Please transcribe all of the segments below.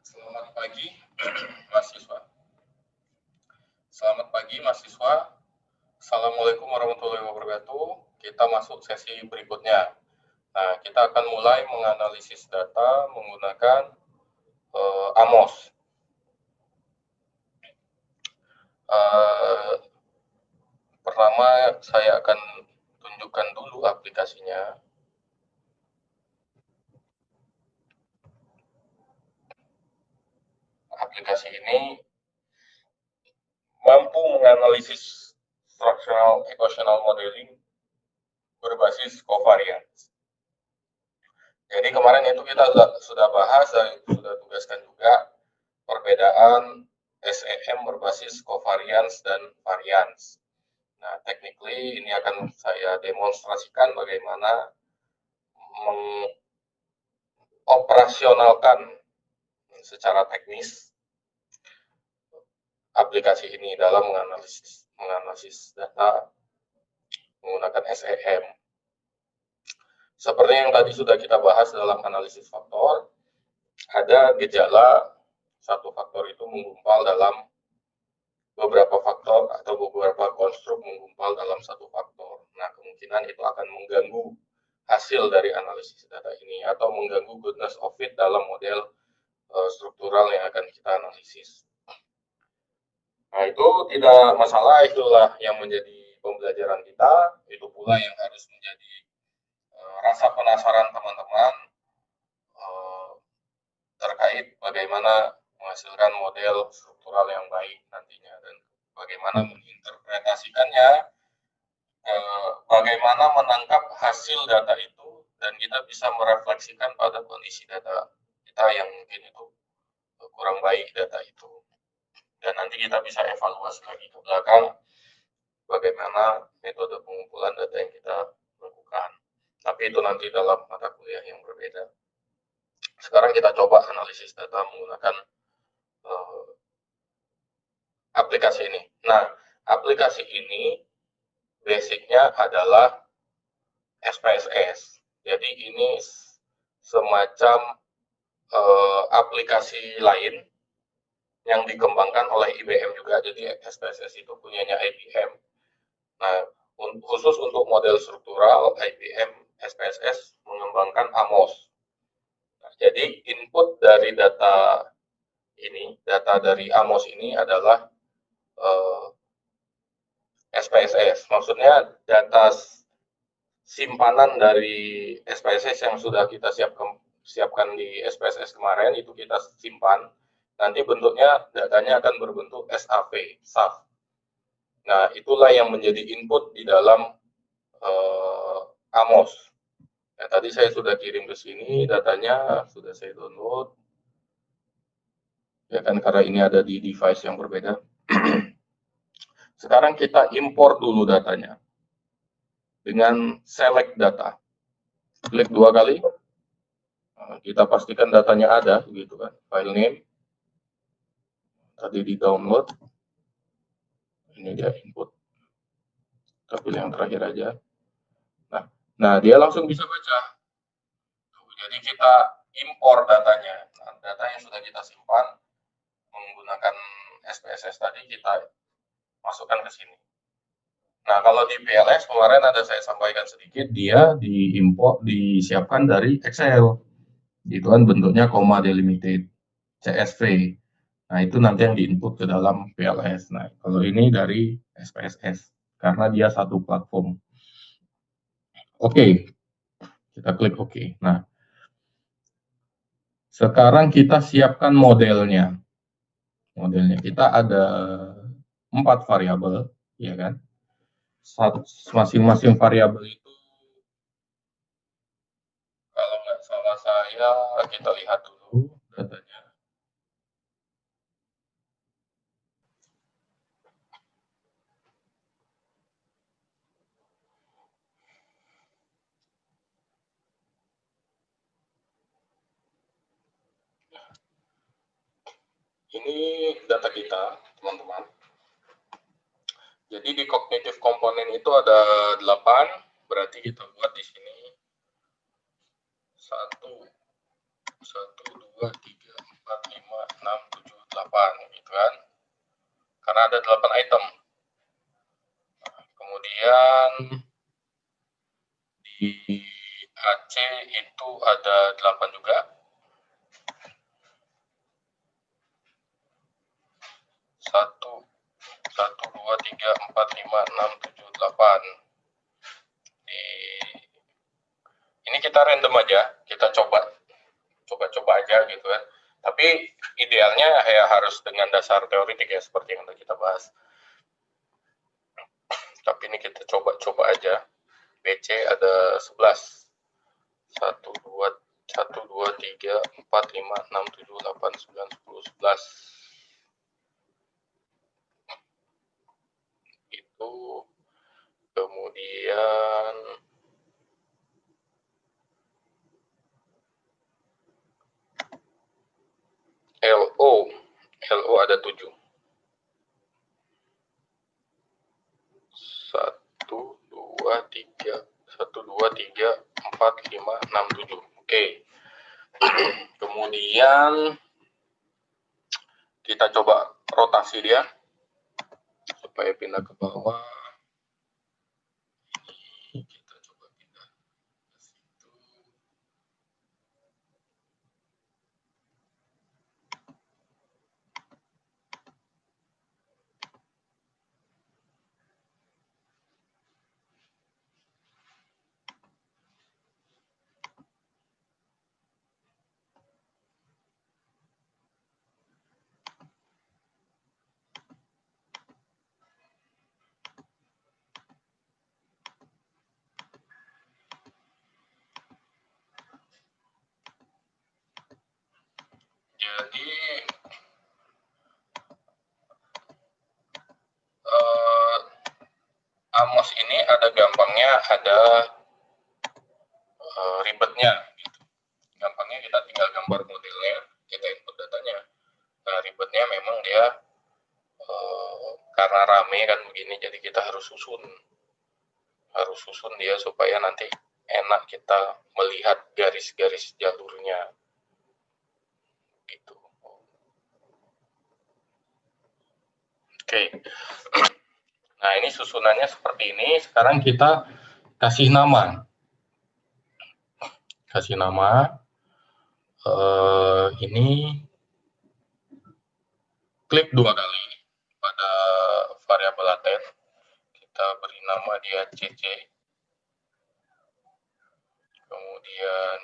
Selamat pagi, mahasiswa. Selamat pagi, mahasiswa. Assalamualaikum warahmatullahi wabarakatuh. Kita masuk sesi berikutnya. Nah, kita akan mulai menganalisis data menggunakan AMOS. Pertama, saya akan tunjukkan dulu aplikasinya. Aplikasi ini mampu menganalisis structural equational modeling berbasis covariance. Jadi kemarin itu kita sudah bahas dan sudah tugaskan juga perbedaan SEM berbasis covariance dan variance. Nah, technically ini akan saya demonstrasikan bagaimana mengoperasionalkan secara teknis aplikasi ini dalam menganalisis data menggunakan SEM. Seperti yang tadi sudah kita bahas dalam analisis faktor, ada gejala satu faktor itu menggumpal dalam beberapa faktor atau beberapa konstruk menggumpal dalam satu faktor. Nah, kemungkinan itu akan mengganggu hasil dari analisis data ini atau mengganggu goodness of fit dalam model struktural yang akan kita analisis. Nah, itu tidak masalah, itulah yang menjadi pembelajaran kita, itu pula yang harus menjadi rasa penasaran teman-teman terkait bagaimana menghasilkan model struktural yang baik nantinya dan bagaimana menginterpretasikannya, bagaimana menangkap hasil data itu dan kita bisa merefleksikan pada kondisi data kita yang mungkin itu kurang baik data itu, dan nanti kita bisa evaluasi lagi ke belakang bagaimana metode pengumpulan data yang kita lakukan, tapi itu nanti dalam mata kuliah yang berbeda. Sekarang kita coba analisis data menggunakan aplikasi ini. Nah, aplikasi ini basicnya adalah SPSS. Jadi ini semacam aplikasi lain yang dikembangkan oleh IBM juga. Jadi SPSS itu punyanya IBM. Nah, khusus untuk model struktural, IBM SPSS mengembangkan AMOS. Nah, jadi input dari data ini, data dari AMOS ini adalah SPSS. Maksudnya data simpanan dari SPSS yang sudah kita siapkan di SPSS kemarin itu kita simpan. Nanti bentuknya datanya akan berbentuk SAV, SAV. Nah, itulah yang menjadi input di dalam AMOS. Nah, tadi saya sudah kirim ke sini, datanya sudah saya download. Ya kan, karena ini ada di device yang berbeda. Sekarang kita import dulu datanya dengan select data. Klik 2 kali. Kita pastikan datanya ada, gitu kan. File name. Tadi di download. Ini dia input. Kita pilih yang terakhir aja. Nah, dia langsung bisa baca. Jadi kita import datanya. Nah, data yang sudah kita simpan menggunakan SPSS tadi kita masukkan ke sini. Nah, kalau di PLS kemarin ada saya sampaikan sedikit, dia diimport, disiapkan dari Excel. Itu kan bentuknya comma delimited, CSV. Nah, itu nanti yang diinput ke dalam PLS. Nah, kalau ini dari SPSS, karena dia satu platform. Oke, kita klik OK. Nah, sekarang kita siapkan modelnya. Modelnya kita ada 4 variabel, ya kan? Masing-masing variabel itu, kalau nggak salah saya, kita lihat dulu datanya. Ini data kita, teman-teman. Jadi di kognitif komponen itu ada 8, berarti kita buat di sini 1, 2, 3, 4, 5, 6, 7, 8 gitu kan. Karena ada 8 item. Kemudian di AC itu ada 8 juga. 1, 2, 3, 4, 5, 6, 7, 8. Ini kita random aja, kita coba aja gitu kan. Tapi idealnya ya harus dengan dasar teoritik ya, seperti yang tadi kita bahas. Tapi ini kita coba aja. BC ada 11. 1, 2, 3, 4, 5, 6, 7, 8, 9, 10, 11. Itu kemudian LO ada 7. 1, 2, 3, 4, 5, 6, 7. Oke. Kemudian kita coba rotasi dia supaya pindah ke bawah. Ini kita coba pindah ke situ. Jadi Amos ini ada gampangnya, ada ribetnya. Gitu. Gampangnya kita tinggal gambar modelnya, kita input datanya. Nah, ribetnya memang dia karena rame kan begini, jadi kita harus susun dia supaya nanti enak kita melihat garis-garis jalurnya gitu. Oke. Nah, ini susunannya seperti ini. Sekarang kita kasih nama. Ini klik 2 kali pada variabel laten. Kita beri nama dia CC. Kemudian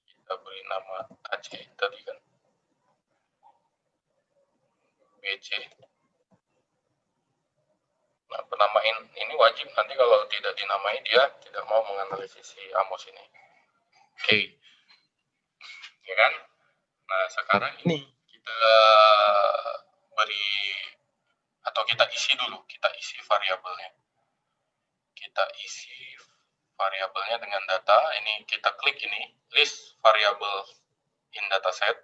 kita beri nama AC tadi kan. BC. Nah, penamain ini wajib, nanti kalau tidak dinamai dia tidak mau menganalisis si Amos ini. Oke. Ya kan? Nah, sekarang ini kita beri atau kita isi dulu, kita isi variabelnya. Kita isi variabelnya dengan data. Ini kita klik ini, list variable in dataset.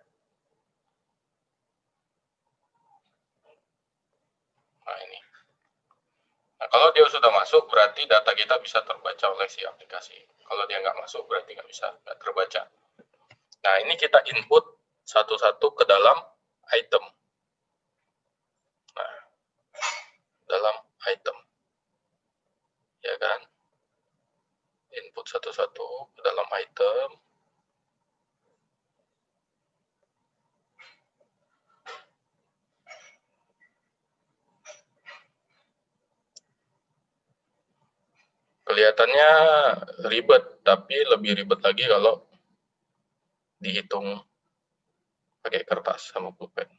Nah, ini. Nah, kalau dia sudah masuk, berarti data kita bisa terbaca oleh si aplikasi. Kalau dia nggak masuk, berarti nggak terbaca. Nah, ini kita input satu-satu ke dalam item. Nah, dalam item. Ya kan? Input satu-satu ke dalam item. Kelihatannya ribet, tapi lebih ribet lagi kalau dihitung pakai kertas sama pulpen.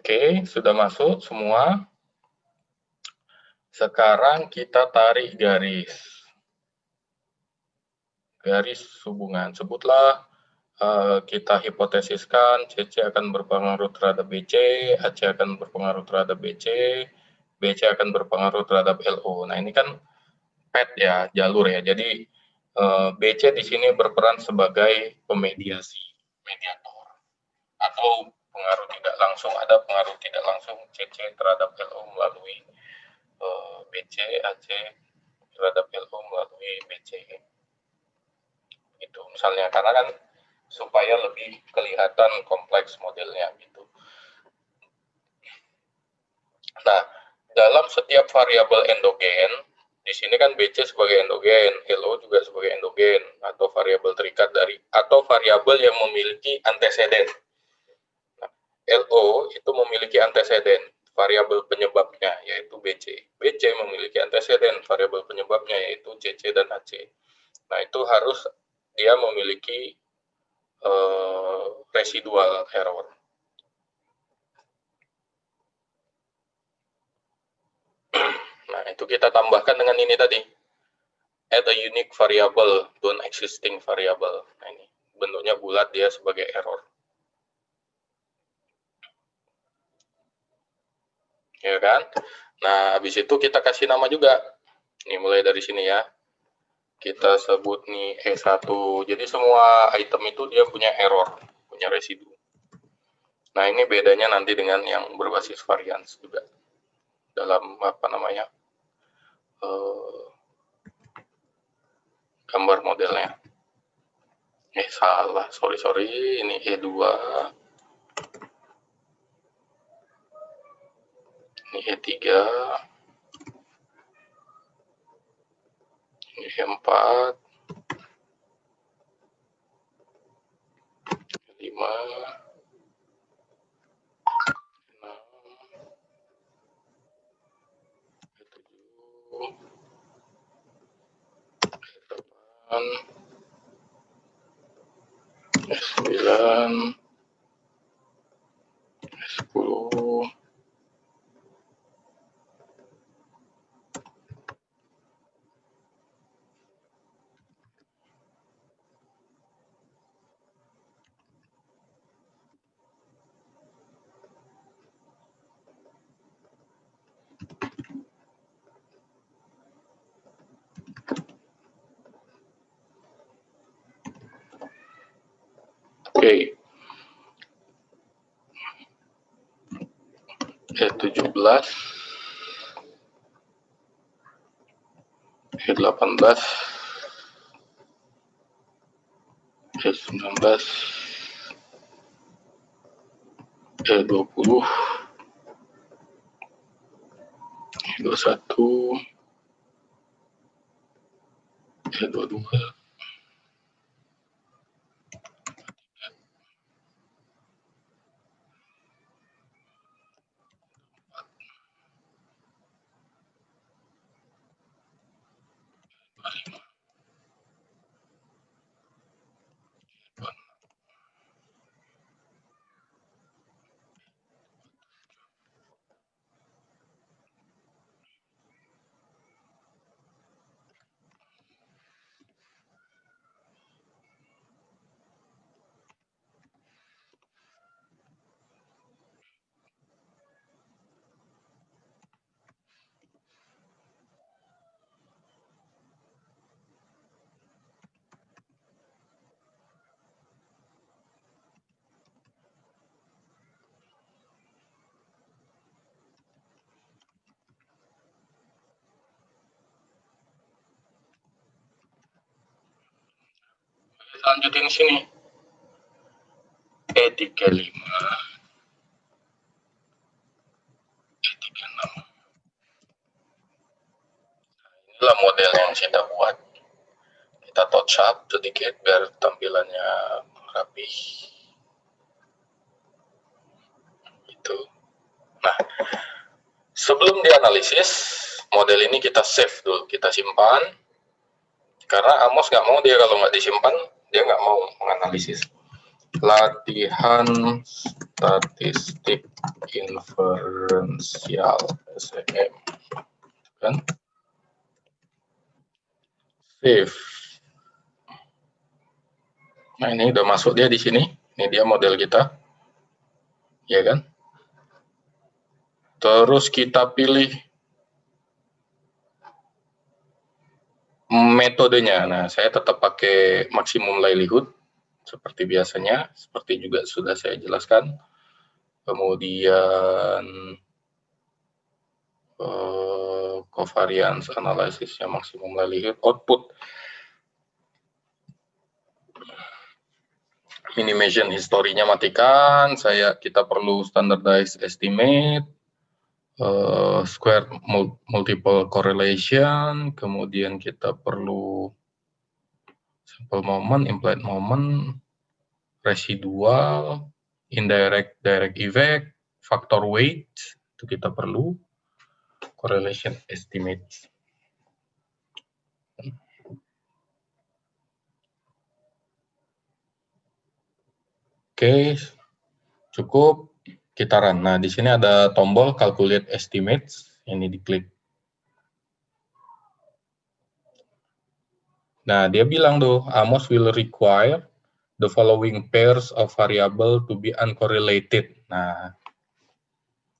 Oke, sudah masuk semua. Sekarang kita tarik garis hubungan. Sebutlah kita hipotesiskan CC akan berpengaruh terhadap BC, AC akan berpengaruh terhadap BC akan berpengaruh terhadap LO. Nah, ini kan pet ya, jalur ya. Jadi BC di sini berperan sebagai pemediasi, mediator. Atau pengaruh tidak langsung, ada pengaruh tidak langsung CC terhadap LO melalui BC, AC terhadap LO melalui BC. Itu misalnya, karena kan supaya lebih kelihatan kompleks modelnya gitu. Nah, dalam setiap variabel endogen, di sini kan BC sebagai endogen, LO juga sebagai endogen, atau variabel terikat dari, atau variabel yang memiliki anteseden. Nah, LO itu memiliki anteseden, variabel penyebabnya yaitu BC. BC memiliki anteseden, variabel penyebabnya yaitu CC dan AC. Nah, itu harus dia memiliki residual error. Nah, itu kita tambahkan dengan ini tadi. Add a unique variable to an existing variable. Nah, ini bentuknya bulat, dia sebagai error. Ya kan? Nah, habis itu kita kasih nama juga. Ini mulai dari sini ya. Kita sebut nih E1. Jadi semua item itu dia punya error, punya residu. Nah, ini bedanya nanti dengan yang berbasis varians juga. Dalam apa namanya? Gambar modelnya. Salah. Sorry. Ini E2. Ini E3. Ini E4. 5. 9, 10, Oke. E17, E18, E19, E20, E21, E22, lanjutin sini. E35, E36. Inilah model yang saya buat. Kita touch up sedikit biar tampilannya rapi. Itu. Nah, sebelum dianalisis, model ini kita save dulu, kita simpan. Karena Amos nggak mau, dia kalau nggak disimpan, dia nggak mau menganalisis. Latihan statistik inferensial SEM kan. Save. Nah, ini udah masuk dia di sini. Ini dia model kita. Ya kan? Terus kita pilih metodenya. Nah, saya tetap pakai maksimum livelihood seperti biasanya, seperti juga sudah saya jelaskan. Kemudian covariance analisisnya maksimum livelihood, output minimization historinya matikan. Kita perlu standardized estimate, square multiple correlation, kemudian kita perlu sample moment, implied moment, residual, indirect direct effect, factor weight, itu kita perlu, correlation estimate. Oke, cukup, kita run. Nah, di sini ada tombol calculate estimates, ini diklik. Nah, dia bilang tuh, Amos will require the following pairs of variable to be uncorrelated. Nah,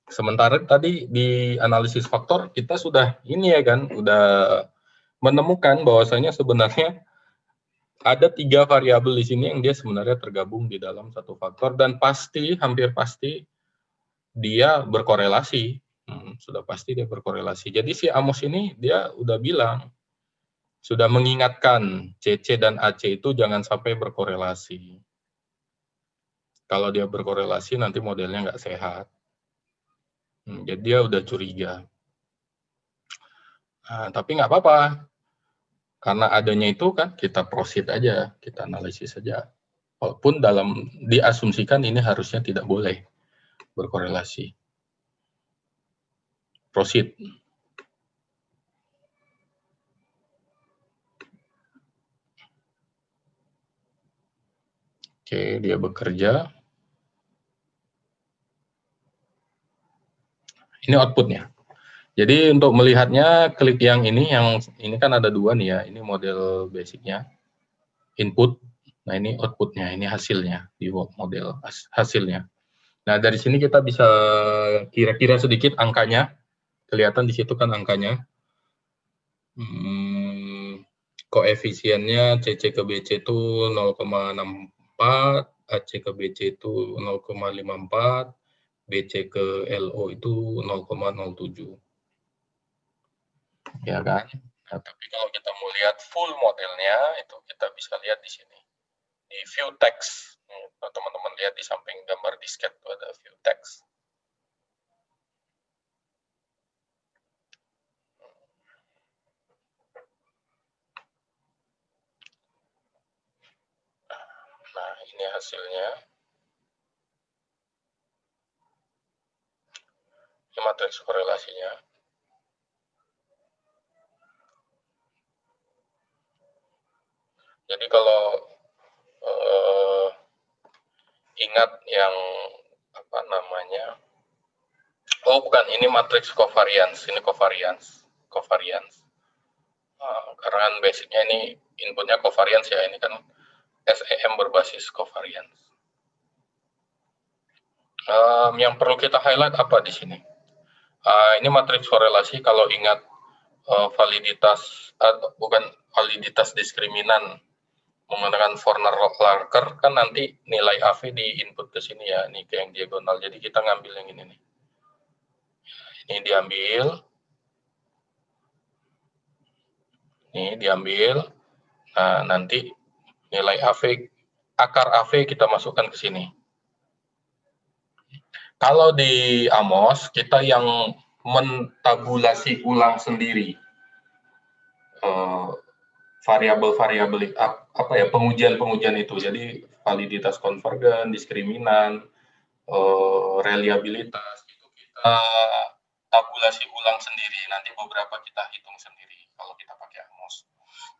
sementara tadi di analisis faktor kita sudah ini ya kan, udah menemukan bahwasanya sebenarnya ada 3 variabel di sini yang dia sebenarnya tergabung di dalam satu faktor dan pasti, hampir pasti dia berkorelasi. Sudah pasti dia berkorelasi. Jadi si Amos ini dia udah bilang, sudah mengingatkan CC dan AC itu jangan sampai berkorelasi. Kalau dia berkorelasi nanti modelnya nggak sehat. Jadi dia udah curiga. Nah, tapi nggak apa-apa. Karena adanya itu kan kita proceed aja, kita analisis saja. Walaupun diasumsikan ini harusnya tidak boleh berkorelasi. Proceed. Oke, dia bekerja. Ini outputnya. Jadi untuk melihatnya, klik yang ini kan ada 2 nih ya. Ini model basicnya, input. Nah ini outputnya, ini hasilnya di model hasilnya. Nah dari sini kita bisa kira-kira sedikit angkanya. Kelihatan di situ kan angkanya. Koefisiennya CC ke BC itu 0,64, AC ke BC itu 0,54, BC ke LO itu 0,07. Ya kan? Nah, tapi kalau kita mau lihat full modelnya, itu kita bisa lihat di sini. Di view text. Teman-teman lihat di samping gambar disket itu ada view text. Nah, ini hasilnya. Ini matriks korelasinya. Jadi kalau ingat yang apa namanya? Oh bukan, ini matriks covariance. Ini covariance. Karena basicnya ini inputnya covariance ya. Ini kan SEM berbasis covariance. Yang perlu kita highlight apa di sini? Ini matriks korelasi. Kalau ingat validitas diskriminan menggunakan Forner-Larker kan nanti nilai AV di input ke sini ya, ini ke yang diagonal. Jadi kita ngambil yang ini nih. Ini diambil. Ini diambil. Nah, nanti nilai AV, akar AV kita masukkan ke sini. Kalau di Amos, kita yang mentabulasi ulang sendiri variabel-variabel apa ya, pengujian itu. Jadi validitas konvergen, diskriminan, reliabilitas itu kita tabulasi ulang sendiri. Nanti beberapa kita hitung sendiri kalau kita pakai Amos.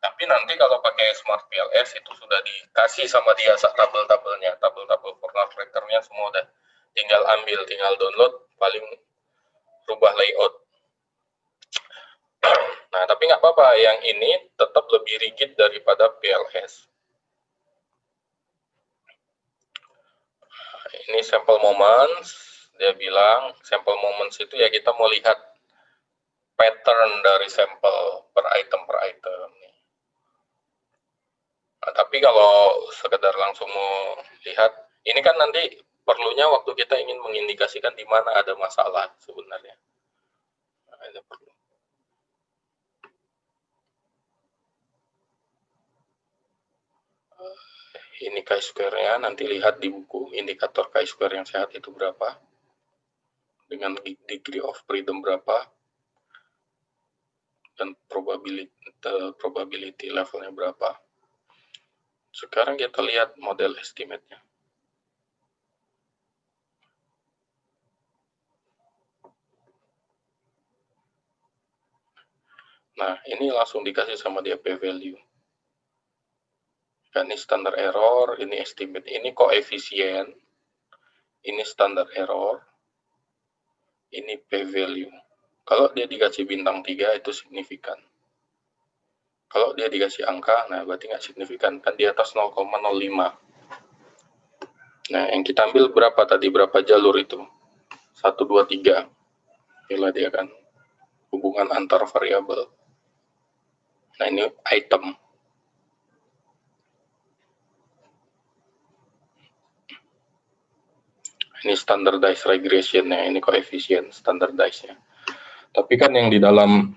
Tapi nanti kalau pakai Smart PLS itu sudah dikasih sama dia tabel-tabelnya, tabel-tabel Forner-Larkernya semua udah tinggal ambil, tinggal download, paling rubah layout. Nah, tapi nggak apa-apa, yang ini tetap lebih rigid daripada PLS. Ini sampel moments, dia bilang sampel moments itu ya kita mau lihat pattern dari sampel per item. Nah, tapi kalau sekedar langsung mau lihat, ini kan nanti perlunya waktu kita ingin mengindikasikan di mana ada masalah sebenarnya. Nah, ini perlu. Ini chi-square-nya, nanti lihat di buku indikator chi-square yang sehat itu berapa, dengan degree of freedom berapa, dan probability levelnya berapa. Sekarang kita lihat model estimate-nya. Nah, ini langsung dikasih sama dia p-value. Kan ini standar error, ini estimate, ini koefisien, ini standar error, ini p-value. Kalau dia dikasih bintang 3 itu signifikan. Kalau dia dikasih angka, nah berarti nggak signifikan, kan di atas 0,05. Nah, yang kita ambil berapa tadi, berapa jalur itu? 1, 2, 3. Inilah dia kan, hubungan antar variabel. Nah, ini item. Ini standardized regression-nya, ini koefisien standardized-nya. Tapi kan yang di dalam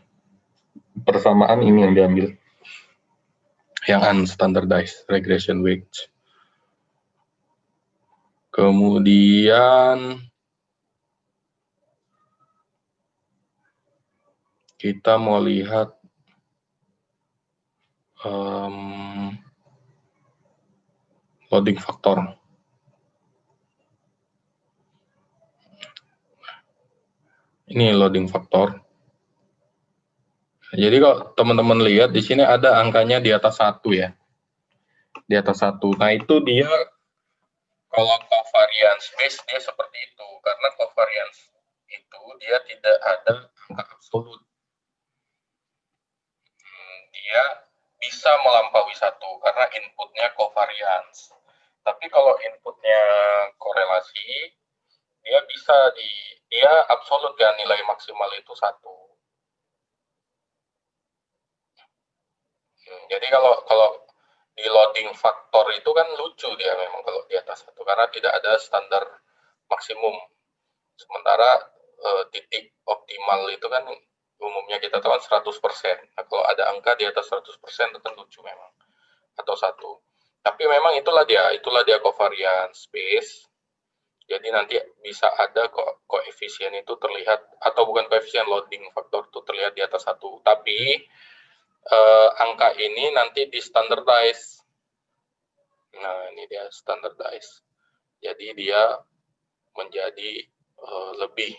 persamaan ini yang diambil, yang unstandardized regression weights. Kemudian kita mau lihat loading factor. Ini loading factor. Jadi kalau teman-teman lihat di sini ada angkanya di atas 1 ya. Di atas 1. Nah, itu dia kalau covariance space dia seperti itu, karena covariance itu dia tidak ada angka absolut. Dia bisa melampaui 1 karena inputnya covariance. Tapi kalau inputnya korelasi, dia bisa dia absolut kan, nilai maksimal itu 1. Jadi kalau di loading faktor itu kan lucu dia memang kalau di atas 1 karena tidak ada standar maksimum. Sementara titik optimal itu kan umumnya kita tahu 100%. Nah, kalau ada angka di atas 100% itu kan lucu memang. Atau 1. Tapi memang itulah dia covariance space. Jadi nanti bisa ada koefisien itu terlihat, atau bukan koefisien, loading faktor itu terlihat di atas 1. Tapi angka ini nanti di standardize. Nah, ini dia standardize. Jadi dia menjadi lebih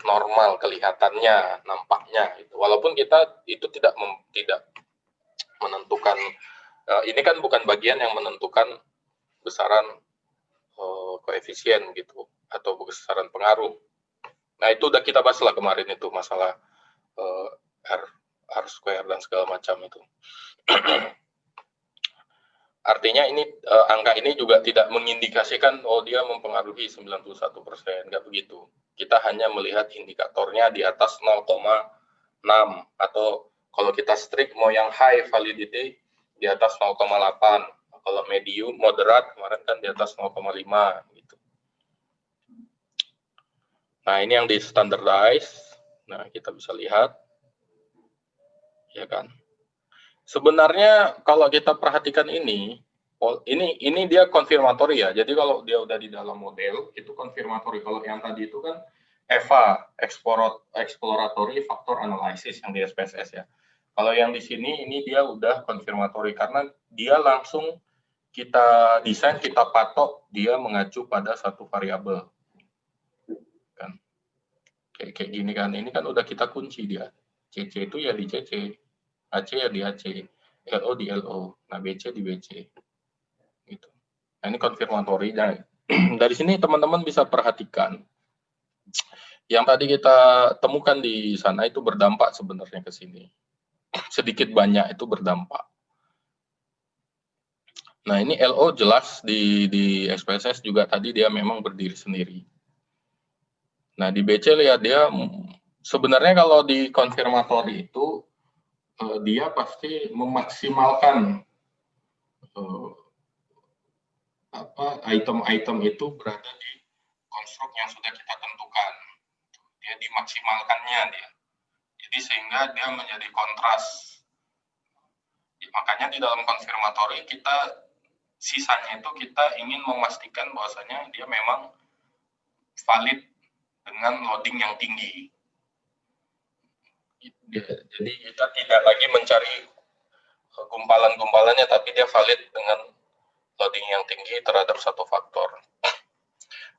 normal kelihatannya, nampaknya. Walaupun kita itu tidak menentukan, ini kan bukan bagian yang menentukan besaran koefisien gitu, atau besaran pengaruh. Nah, itu udah kita bahas lah kemarin itu, masalah R square dan segala macam itu. Artinya ini angka ini juga tidak mengindikasikan dia mempengaruhi 91%, nggak begitu. Kita hanya melihat indikatornya di atas 0,6, atau kalau kita strict mau yang high validity di atas 0,8. Kalau medium, moderat kemarin kan di atas 0,5 gitu. Nah, ini yang di standardize. Nah, kita bisa lihat ya kan. Sebenarnya kalau kita perhatikan ini dia konfirmatori ya. Jadi kalau dia udah di dalam model itu konfirmatori. Kalau yang tadi itu kan EVA, exploratory factor analysis yang di SPSS ya. Kalau yang di sini ini dia udah konfirmatori karena dia langsung kita desain, kita patok dia mengacu pada satu variabel. Kan. Kayak gini kan. Ini kan udah kita kunci dia. CC itu ya di CC. AC ya di AC. LO di LO. Nah, BC di BC. Gitu. Nah, ini konfirmatorinya. Dari sini teman-teman bisa perhatikan yang tadi kita temukan di sana itu berdampak sebenarnya ke sini. Sedikit banyak itu berdampak. Nah, ini LO jelas di SPSS juga tadi dia memang berdiri sendiri. Nah, di BC lihat dia sebenarnya kalau di konfirmatori itu dia pasti memaksimalkan item-item itu berada di konstruk yang sudah kita tentukan. Dia dimaksimalkannya dia. Jadi sehingga dia menjadi kontras. Makanya di dalam konfirmatori kita sisanya itu kita ingin memastikan bahwasanya dia memang valid dengan loading yang tinggi. Jadi kita tidak lagi mencari gumpalan-gumpalannya, tapi dia valid dengan loading yang tinggi terhadap satu faktor.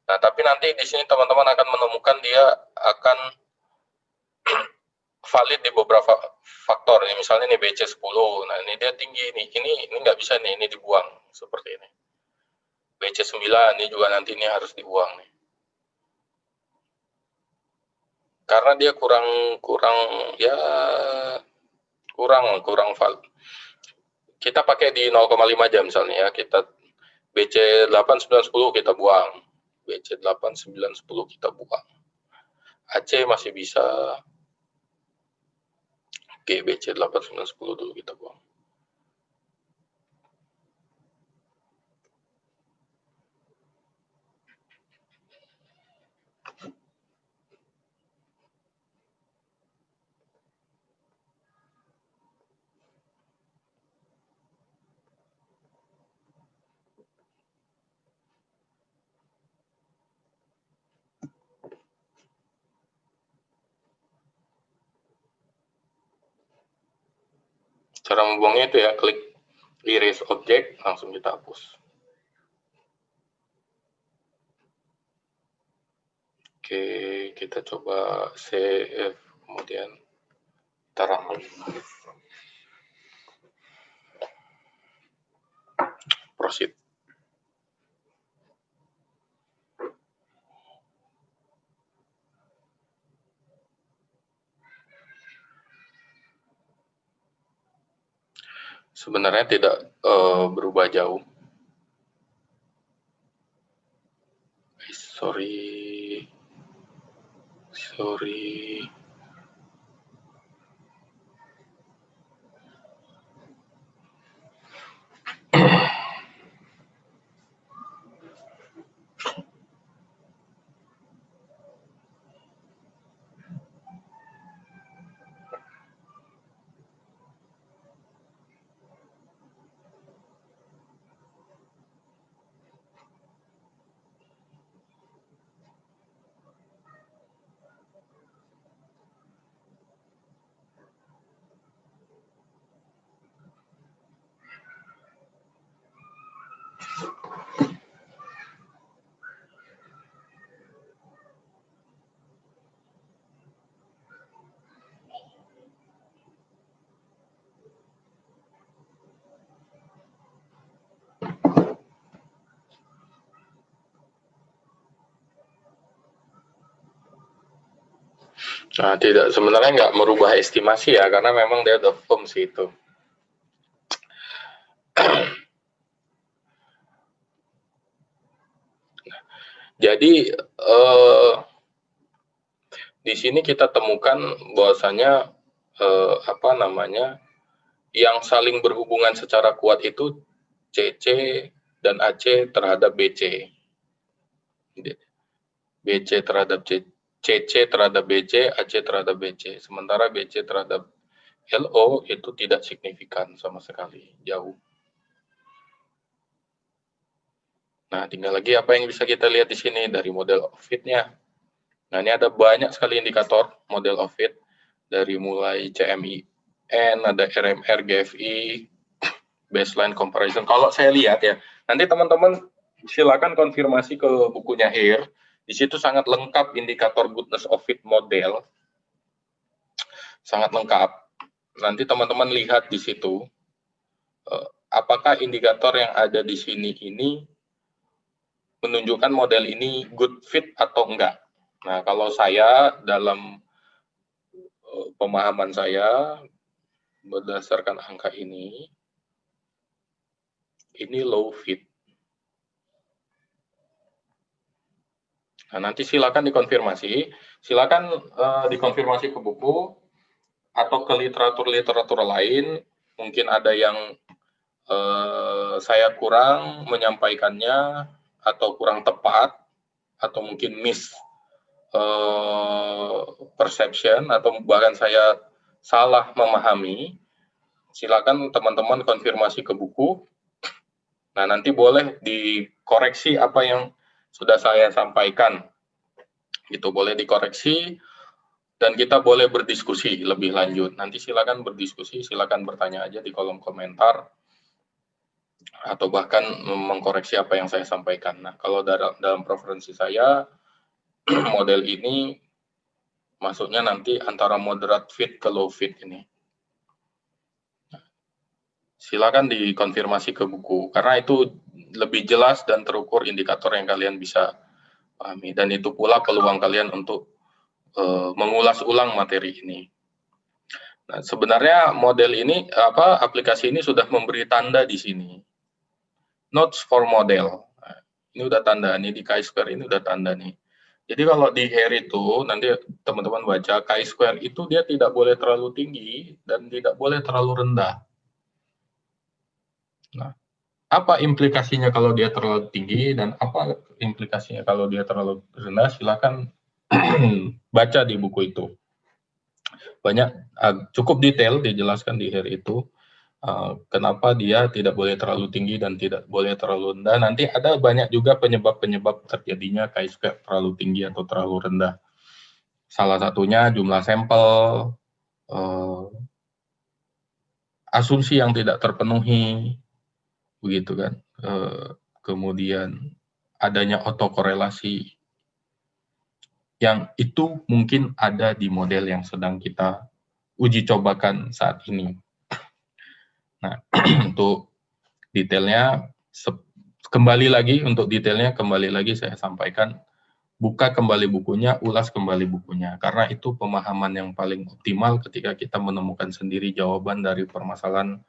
Nah, tapi nanti di sini teman-teman akan menemukan dia akan valid di beberapa faktor. Ya, misalnya ini BC10, nah ini dia tinggi nih, ini nggak bisa nih, ini dibuang seperti ini. BC9 ini juga nanti ini harus dibuang nih. Karena dia kurang valid. Kita pakai di 0,5 jam misalnya ya, kita BC 8, 9, 10 kita buang. BC 8, 9, 10 kita buang. AC masih bisa. Oke, BC 8, 9, 10 dulu kita buang. Cara membuangnya itu ya, klik erase object, langsung kita hapus. Oke, kita coba save, kemudian kita run. Proceed. Sebenarnya tidak berubah jauh. Sorry. Nah, tidak, sebenarnya nggak merubah estimasi ya, karena memang dia udah firm sih itu. Jadi di sini kita temukan bahwasanya yang saling berhubungan secara kuat itu CC dan AC terhadap BC. BC terhadap CC terhadap BC, AC terhadap BC. Sementara BC terhadap LO itu tidak signifikan sama sekali, jauh. Nah, tinggal lagi apa yang bisa kita lihat di sini dari model of fit-nya. Nah, ini ada banyak sekali indikator model of fit, dari mulai CMIN, ada RMR, GFI, baseline comparison. Kalau saya lihat ya, nanti teman-teman silakan konfirmasi ke bukunya HEIR. Di situ sangat lengkap indikator goodness of fit model, sangat lengkap. Nanti teman-teman lihat di situ, apakah indikator yang ada di sini ini menunjukkan model ini good fit atau enggak. Nah, kalau saya dalam pemahaman saya berdasarkan angka ini low fit. Nah, nanti silakan dikonfirmasi, dikonfirmasi ke buku atau ke literatur lain. Mungkin ada yang saya kurang menyampaikannya atau kurang tepat atau mungkin miss perception atau bahkan saya salah memahami. Silakan teman-teman konfirmasi ke buku. Nah, nanti boleh dikoreksi apa yang sudah saya sampaikan. Itu boleh dikoreksi dan kita boleh berdiskusi lebih lanjut. Nanti silakan berdiskusi, silakan bertanya aja di kolom komentar atau bahkan mengkoreksi apa yang saya sampaikan. Nah, kalau dalam preferensi saya model ini masuknya nanti antara moderate fit ke low fit ini. Silakan dikonfirmasi ke buku karena itu lebih jelas dan terukur indikator yang kalian bisa pahami, dan itu pula peluang kalian untuk mengulas ulang materi ini. Nah, sebenarnya model ini aplikasi ini sudah memberi tanda di sini. Notes for model. Nah, ini udah tanda nih di chi-square ini udah tanda nih. Jadi kalau di hair itu nanti teman-teman baca chi-square itu dia tidak boleh terlalu tinggi dan tidak boleh terlalu rendah. Nah, apa implikasinya kalau dia terlalu tinggi dan apa implikasinya kalau dia terlalu rendah? Silakan baca di buku itu. Banyak cukup detail dijelaskan di hair itu. Kenapa dia tidak boleh terlalu tinggi dan tidak boleh terlalu rendah. Nanti ada banyak juga penyebab-penyebab terjadinya chi-square terlalu tinggi atau terlalu rendah. Salah satunya jumlah sampel, asumsi yang tidak terpenuhi, begitu kan. Kemudian adanya autokorelasi yang itu mungkin ada di model yang sedang kita uji cobakan saat ini. Nah, untuk detailnya kembali lagi saya sampaikan, buka kembali bukunya, ulas kembali bukunya, karena itu pemahaman yang paling optimal ketika kita menemukan sendiri jawaban dari permasalahan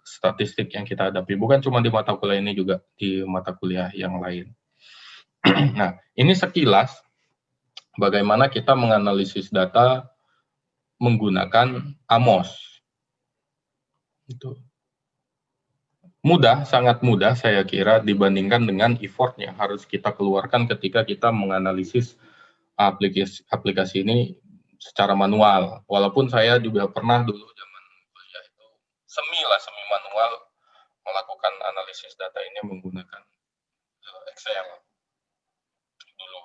statistik yang kita hadapi, bukan cuma di mata kuliah ini, juga di mata kuliah yang lain. Nah, ini sekilas bagaimana kita menganalisis data menggunakan AMOS. Itu mudah, sangat mudah saya kira dibandingkan dengan effort yang harus kita keluarkan ketika kita menganalisis aplikasi ini secara manual. Walaupun saya juga pernah dulu zaman kuliah itu semi manual melakukan analisis data ini menggunakan Excel dulu.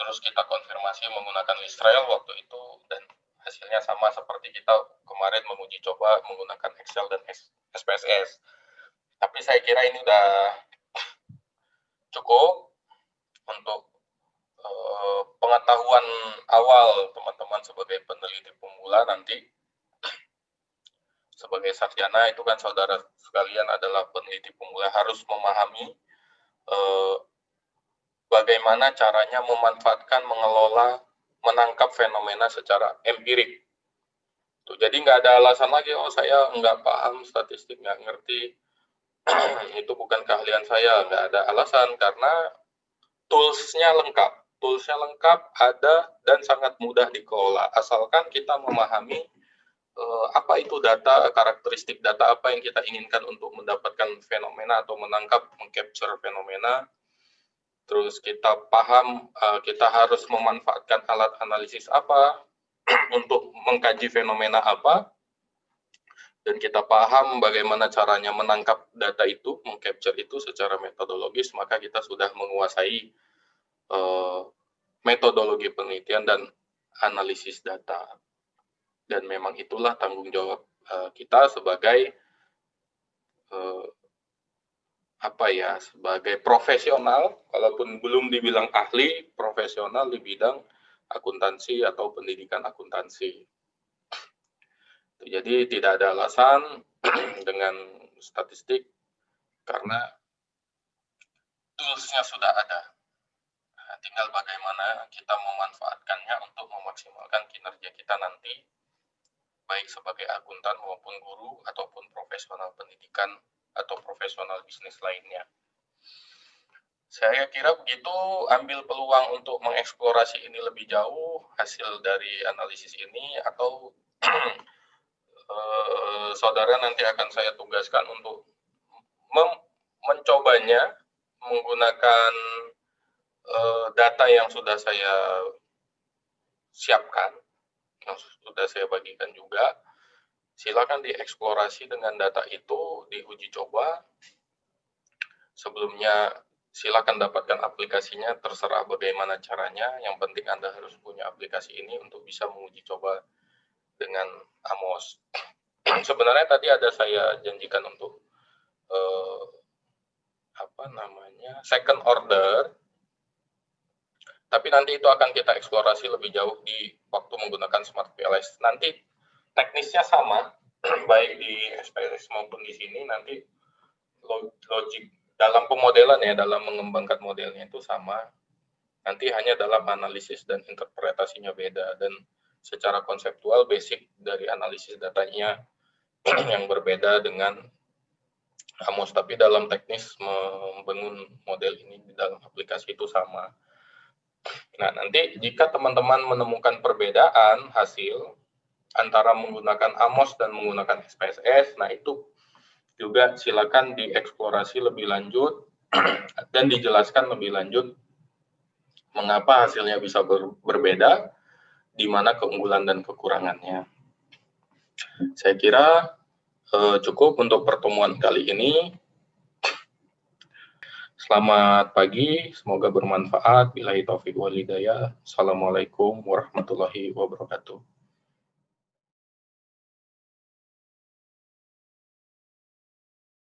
Terus kita konfirmasi menggunakan Listrel waktu itu dan hasilnya sama seperti kita kemarin menguji coba menggunakan Excel dan SPSS. Tapi saya kira ini udah cukup untuk pengetahuan awal teman-teman sebagai peneliti pemula. Nanti sebagai sarjana itu kan saudara sekalian adalah peneliti pemula, harus memahami bagaimana caranya memanfaatkan, mengelola, menangkap fenomena secara empirik. Tuh, jadi nggak ada alasan lagi, oh saya nggak paham statistik, nggak ngerti, itu bukan keahlian saya. Nggak ada alasan, karena toolsnya lengkap, ada dan sangat mudah dikelola, asalkan kita memahami apa itu data, karakteristik data apa yang kita inginkan untuk mendapatkan fenomena atau menangkap, mengcapture fenomena. Terus kita paham kita harus memanfaatkan alat analisis apa untuk mengkaji fenomena apa, dan kita paham bagaimana caranya menangkap data itu, mengcapture itu secara metodologis, maka kita sudah menguasai metodologi penelitian dan analisis data. Dan memang itulah tanggung jawab kita sebagai sebagai profesional, walaupun belum dibilang ahli, profesional di bidang akuntansi atau pendidikan akuntansi. Jadi tidak ada alasan dengan statistik, karena Tools-nya sudah ada. Nah, tinggal bagaimana kita memanfaatkannya untuk memaksimalkan kinerja kita nanti, baik sebagai akuntan maupun guru ataupun profesional pendidikan atau profesional bisnis lainnya. Saya kira begitu, ambil peluang untuk mengeksplorasi ini lebih jauh hasil dari analisis ini, atau saudara nanti akan saya tugaskan untuk mencobanya menggunakan data yang sudah saya siapkan, yang sudah saya bagikan juga. Silakan dieksplorasi dengan data itu, diuji coba. Sebelumnya silakan dapatkan aplikasinya, terserah bagaimana caranya. Yang penting Anda harus punya aplikasi ini untuk bisa menguji coba dengan Amos. Sebenarnya tadi ada saya janjikan untuk second order, tapi nanti itu akan kita eksplorasi lebih jauh di waktu menggunakan Smart PLS. Nanti teknisnya sama, baik di SPLS maupun di sini, nanti logik dalam pemodelan ya, dalam mengembangkan modelnya itu sama, nanti hanya dalam analisis dan interpretasinya beda, dan secara konseptual basic dari analisis datanya yang berbeda dengan Amos, tapi dalam teknis membangun model ini di dalam aplikasi itu sama. Nah, nanti jika teman-teman menemukan perbedaan hasil antara menggunakan Amos dan menggunakan SPSS, nah itu juga silakan dieksplorasi lebih lanjut dan dijelaskan lebih lanjut mengapa hasilnya bisa berbeda, di mana keunggulan dan kekurangannya. Saya kira cukup untuk pertemuan kali ini. Selamat pagi, semoga bermanfaat. Billahi taufiq wal hidayah. Assalamualaikum warahmatullahi wabarakatuh.